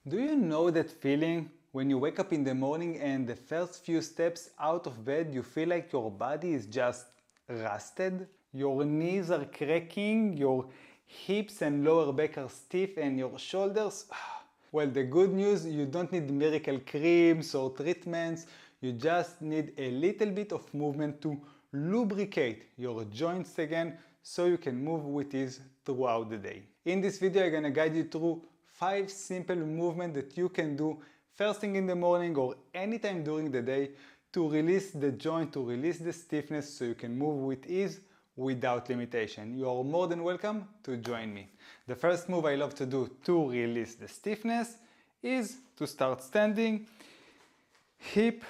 Do you know that feeling when you wake up in the morning and the first few steps out of bed you feel like your body is just rusted? Your knees are cracking, your hips and lower back are stiff and your shoulders... Well, the good news, you don't need miracle creams or treatments, you just need a little bit of movement to lubricate your joints again so you can move with ease throughout the day. In this video, I'm gonna guide you through 5 simple movements that you can do first thing in the morning or anytime during the day to release the joint, to release the stiffness so you can move with ease without limitation. You are more than welcome to join me. The first move I love to do to release the stiffness is to start standing, feet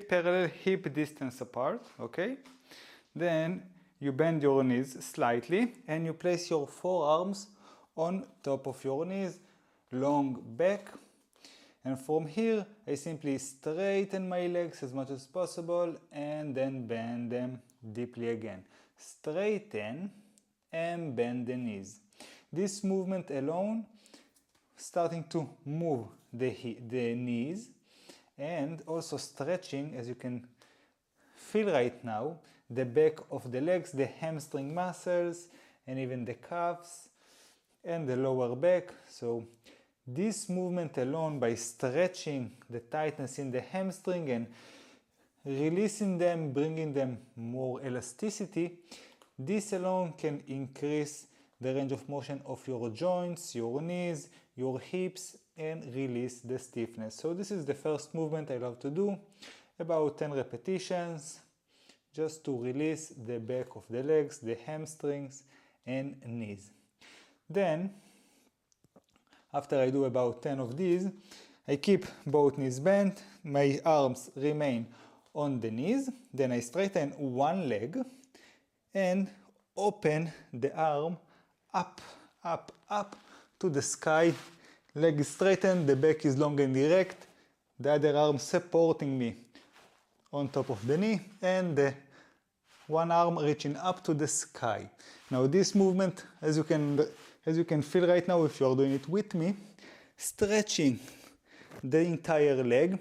parallel, hip distance apart, okay? Then you bend your knees slightly and you place your forearms on top of your knees, long back. And from here, I simply straighten my legs as much as possible and then bend them deeply again. Straighten and bend the knees. This movement alone, starting to move the knees and also stretching, as you can feel right now, the back of the legs, the hamstring muscles, and even the calves and the lower back. So this movement alone, by stretching the tightness in the hamstring and releasing them, bringing them more elasticity, this alone can increase the range of motion of your joints, your knees, your hips, and release the stiffness. So this is the first movement I love to do, about 10 repetitions, just to release the back of the legs, the hamstrings, and knees. Then, after I do about 10 of these, I keep both knees bent, my arms remain on the knees, then I straighten one leg and open the arm up, up, up to the sky. Leg is straightened, the back is long and erect, the other arm supporting me on top of the knee, and the one arm reaching up to the sky. Now this movement, as you can feel right now if you are doing it with me, stretching the entire leg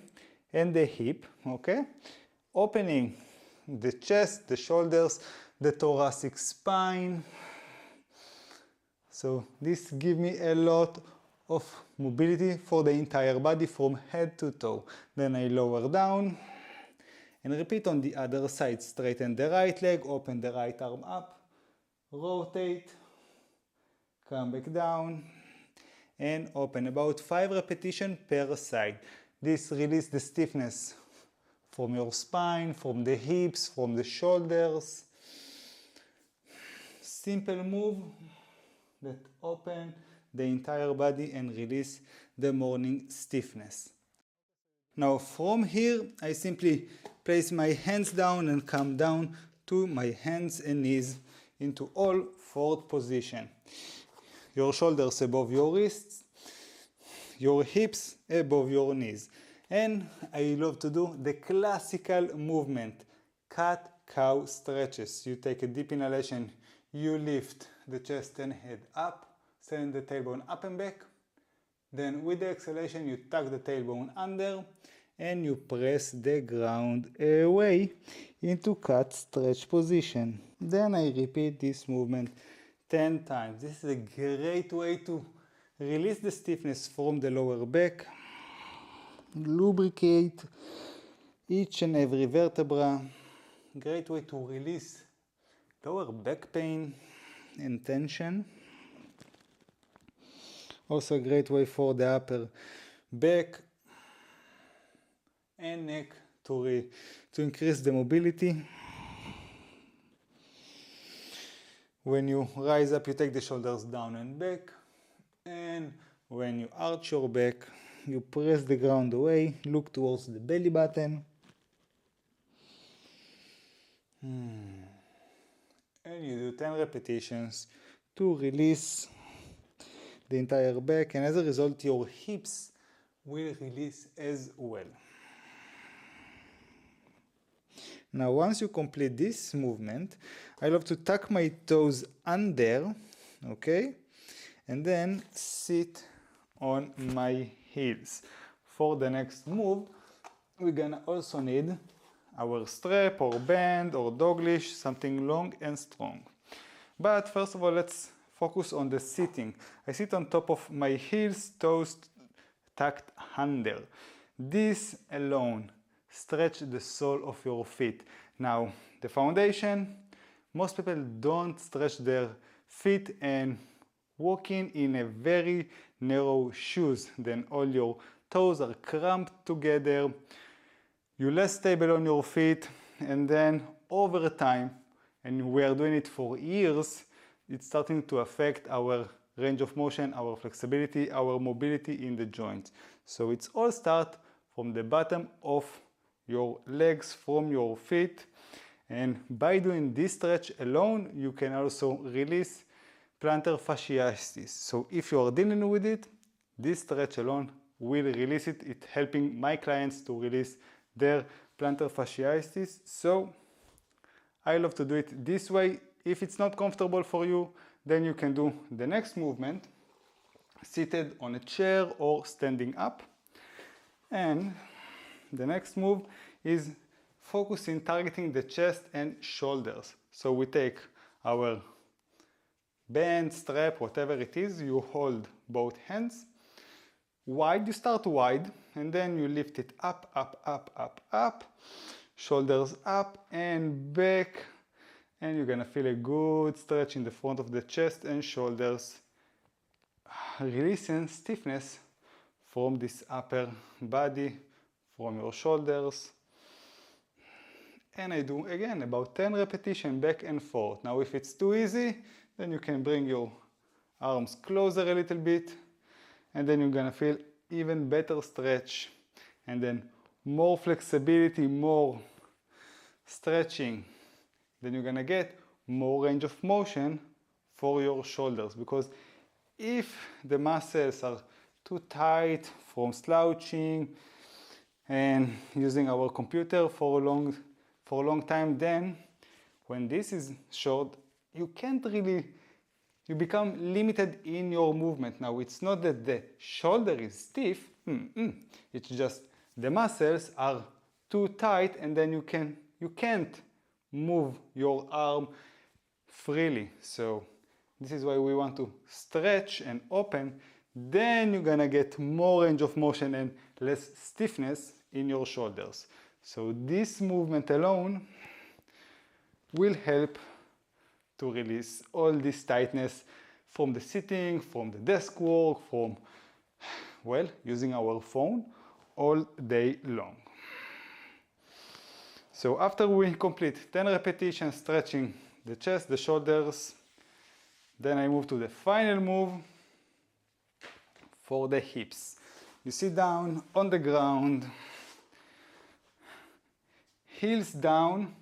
and the hip, okay? Opening the chest, the shoulders, the thoracic spine. So this gives me a lot of mobility for the entire body from head to toe. Then I lower down and repeat on the other side. Straighten the right leg, open the right arm up, rotate, come back down, and open. About 5 repetitions per side. This releases the stiffness from your spine, from the hips, from the shoulders. Simple move that open the entire body and release the morning stiffness. Now from here, I simply place my hands down and come down to my hands and knees into all 4 position. Your shoulders above your wrists, your hips above your knees. And I love to do the classical movement, cat-cow stretches. You take a deep inhalation, you lift the chest and head up, send the tailbone up and back. Then with the exhalation, you tuck the tailbone under and you press the ground away into cat stretch position. Then I repeat this movement 10 times. This is a great way to release the stiffness from the lower back, lubricate each and every vertebra. Great way to release lower back pain and tension. Also a great way for the upper back and neck to increase the mobility. When you rise up, you take the shoulders down and back, and when you arch your back, you press the ground away, look towards the belly button. And you do 10 repetitions to release the entire back, and as a result your hips will release as well. Now once you complete this movement, I love to tuck my toes under, okay, and then sit on my heels. For the next move, we're gonna also need our strap or band or dog leash, something long and strong. But first of all, let's focus on the sitting. I sit on top of my heels, toes tucked under. This alone stretch the sole of your feet. Now, the foundation, most people don't stretch their feet and walking in a very narrow shoes. Then all your toes are cramped together. You're less stable on your feet, and then over time, and we are doing it for years, it's starting to affect our range of motion, our flexibility, our mobility in the joints. So it's all start from the bottom of your legs, from your feet, and by doing this stretch alone, you can also release plantar fasciitis. So if you are dealing with it, this stretch alone will release it. It's helping my clients to release their plantar fasciitis. So I love to do it this way. If it's not comfortable for you, then you can do the next movement seated on a chair or standing up. And the next move is focusing, targeting the chest and shoulders. So we take our band, strap, whatever it is, you hold both hands wide. You start wide and then you lift it up, up, up, up, up, shoulders up and back, and you're gonna feel a good stretch in the front of the chest and shoulders, releasing stiffness from this upper body, from your shoulders. And I do again about 10 repetitions back and forth. Now if it's too easy, then you can bring your arms closer a little bit, and then you're gonna feel even better stretch, and then more flexibility, more stretching. Then you're gonna get more range of motion for your shoulders, because if the muscles are too tight from slouching and using our computer for a long time, then when this is short, you can't really, you become limited in your movement. Now it's not that the shoulder is stiff, it's just the muscles are too tight, and then you can't move your arm freely. So this is why we want to stretch and open. Then you're gonna get more range of motion and less stiffness in your shoulders. So this movement alone will help to release all this tightness from the sitting, from the desk work, from, well, using our phone all day long. So after we complete 10 repetitions stretching the chest, the shoulders, then I move to the final move for the hips. You sit down on the ground, heels down,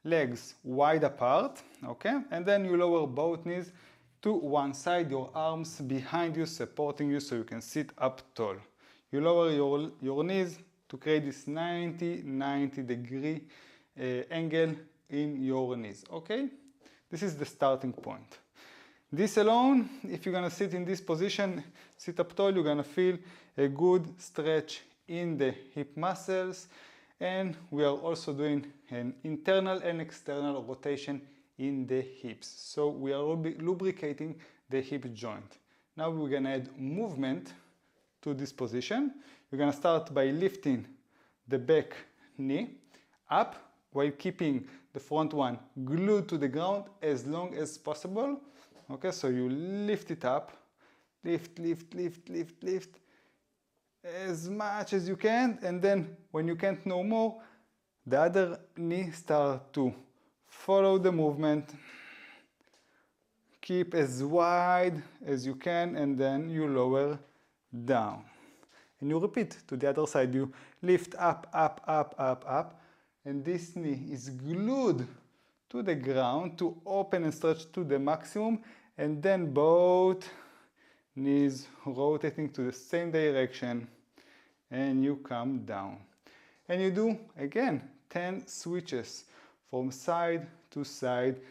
legs wide apart, okay? And then you lower both knees to one side, your arms behind you, supporting you so you can sit up tall. You lower your knees to create this 90 degree angle in your knees, okay? This is the starting point. This alone, if you're gonna sit in this position, sit up tall, you're gonna feel a good stretch in the hip muscles, and we are also doing an internal and external rotation in the hips. So we are lubricating the hip joint. Now we're gonna add movement to this position. You're gonna start by lifting the back knee up while keeping the front one glued to the ground as long as possible. Okay, so you lift it up, lift, lift, lift, lift, lift as much as you can, and then when you can't no more, the other knee start to follow the movement. Keep as wide as you can, and then you lower down. And you repeat to the other side. You lift up, up, up, up, up, and this knee is glued to the ground to open and stretch to the maximum, and then both knees rotating to the same direction, and you come down. And you do, again, 10 switches from side to side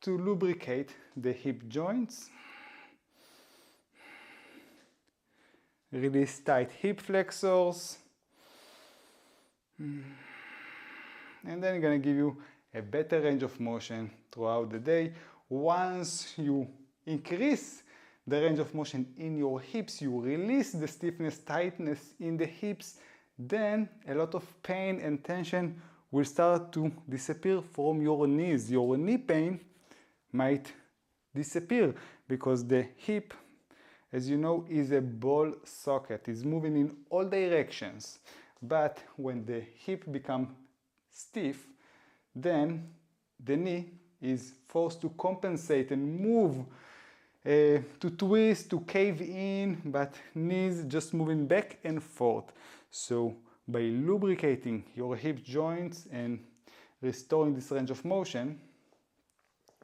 to lubricate the hip joints. Release tight hip flexors. And then I'm going to give you a better range of motion throughout the day. Once you increase the range of motion in your hips, you release the stiffness, tightness in the hips, then a lot of pain and tension will start to disappear from your knees. Your knee pain might disappear because the hip, as you know, is a ball socket. It's moving in all directions. But when the hip becomes stiff, then the knee is forced to compensate and move, to twist, to cave in, but knees just moving back and forth. So by lubricating your hip joints and restoring this range of motion,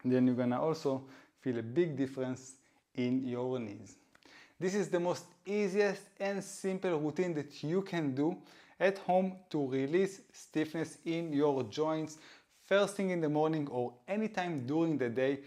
then you're gonna also feel a big difference in your knees. This is the most easiest and simple routine that you can do at home to release stiffness in your joints first thing in the morning or anytime during the day,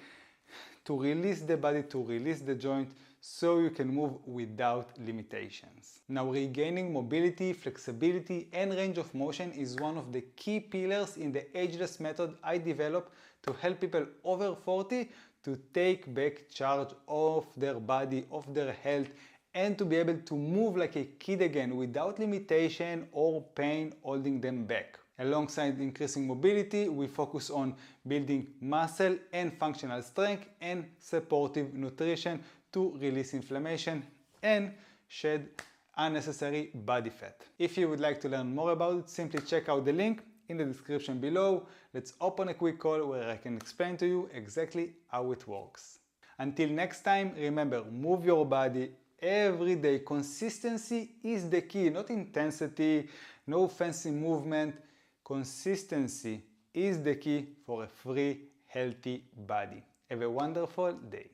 to release the body, to release the joint, so you can move without limitations. Now, regaining mobility, flexibility, and range of motion is one of the key pillars in the Ageless method I developed to help people over 40 to take back charge of their body, of their health, and to be able to move like a kid again without limitation or pain holding them back. Alongside increasing mobility, we focus on building muscle and functional strength and supportive nutrition to release inflammation and shed unnecessary body fat. If you would like to learn more about it, simply check out the link in the description below. Let's open a quick call where I can explain to you exactly how it works. Until next time, remember, move your body every day. Consistency is the key, not intensity, no fancy movement. Consistency is the key for a free, healthy body. Have a wonderful day.